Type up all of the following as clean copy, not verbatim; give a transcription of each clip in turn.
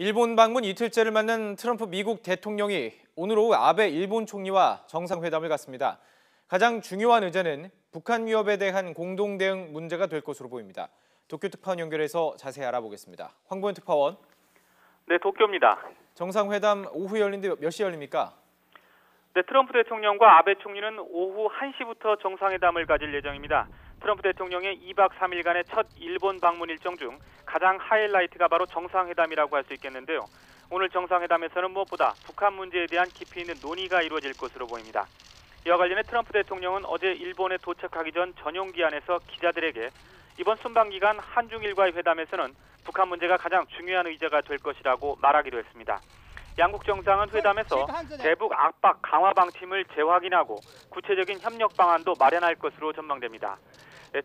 일본 방문 이틀째를 맞는 트럼프 미국 대통령이 오늘 오후 아베 일본 총리와 정상회담을 갖습니다. 가장 중요한 의제는 북한 위협에 대한 공동 대응 문제가 될 것으로 보입니다. 도쿄 특파원 연결해서 자세히 알아보겠습니다. 황보현 특파원. 네, 도쿄입니다. 정상회담 오후 열린데 몇 시에 열립니까? 네, 트럼프 대통령과 아베 총리는 오후 1시부터 정상회담을 가질 예정입니다. 트럼프 대통령의 2박 3일간의 첫 일본 방문 일정 중 가장 하이라이트가 바로 정상회담이라고 할 수 있겠는데요. 오늘 정상회담에서는 무엇보다 북한 문제에 대한 깊이 있는 논의가 이루어질 것으로 보입니다. 이와 관련해 트럼프 대통령은 어제 일본에 도착하기 전 전용 기한에서 기자들에게 이번 순방기간 한중일과의 회담에서는 북한 문제가 가장 중요한 의제가 될 것이라고 말하기도 했습니다. 양국 정상은 회담에서 대북 압박 강화 방침을 재확인하고 구체적인 협력 방안도 마련할 것으로 전망됩니다.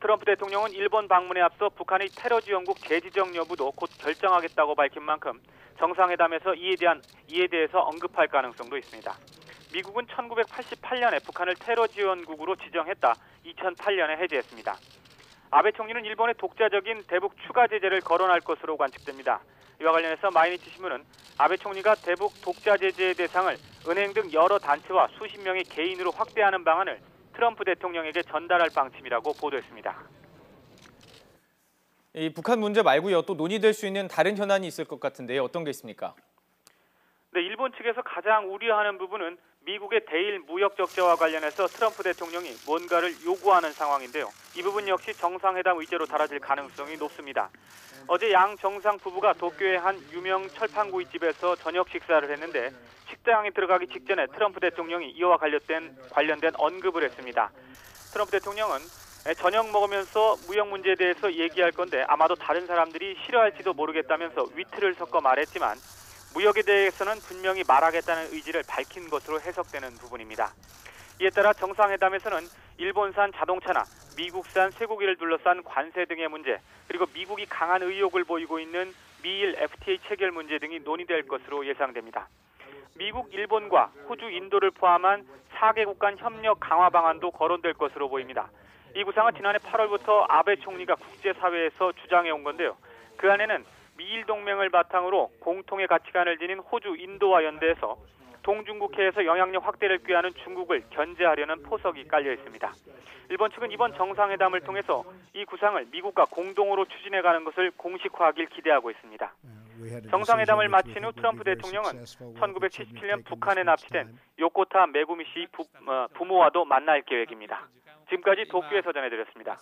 트럼프 대통령은 일본 방문에 앞서 북한의 테러 지원국 재지정 여부도 곧 결정하겠다고 밝힌 만큼 정상회담에서 이에 대해서 언급할 가능성도 있습니다. 미국은 1988년에 북한을 테러 지원국으로 지정했다 2008년에 해제했습니다. 아베 총리는 일본의 독자적인 대북 추가 제재를 거론할 것으로 관측됩니다. 이와 관련해서 마이니치 신문은 아베 총리가 대북 독자 제재의 대상을 은행 등 여러 단체와 수십 명의 개인으로 확대하는 방안을 트럼프 대통령에게 전달할 방침이라고 보도했습니다. 이 북한 문제 말고요, 또 논의될 수 있는 다른 현안이 있을 것 같은데요. 어떤 게 있습니까? 네, 일본 측에서 가장 우려하는 부분은 미국의 대일 무역 적자와 관련해서 트럼프 대통령이 뭔가를 요구하는 상황인데요. 이 부분 역시 정상회담 의제로 달아질 가능성이 높습니다. 어제 양 정상 부부가 도쿄의 한 유명 철판구이집에서 저녁 식사를 했는데 식당에 들어가기 직전에 트럼프 대통령이 이와 관련된 언급을 했습니다. 트럼프 대통령은 저녁 먹으면서 무역 문제에 대해서 얘기할 건데 아마도 다른 사람들이 싫어할지도 모르겠다면서 위트를 섞어 말했지만 무역에 대해서는 분명히 말하겠다는 의지를 밝힌 것으로 해석되는 부분입니다. 이에 따라 정상회담에서는 일본산 자동차나 미국산 쇠고기를 둘러싼 관세 등의 문제, 그리고 미국이 강한 의욕을 보이고 있는 미일 FTA 체결 문제 등이 논의될 것으로 예상됩니다. 미국, 일본과 호주, 인도를 포함한 4개국 간 협력 강화 방안도 거론될 것으로 보입니다. 이 구상은 지난해 8월부터 아베 총리가 국제사회에서 주장해온 건데요. 그 안에는 미일 동맹을 바탕으로 공통의 가치관을 지닌 호주, 인도와 연대해서 동중국해에서 영향력 확대를 꾀하는 중국을 견제하려는 포석이 깔려 있습니다. 일본 측은 이번 정상회담을 통해서 이 구상을 미국과 공동으로 추진해가는 것을 공식화하길 기대하고 있습니다. 정상회담을 마친 후 트럼프 대통령은 1977년 북한에 납치된 요코타 메구미 씨 부모와도 만날 계획입니다. 지금까지 도쿄에서 전해드렸습니다.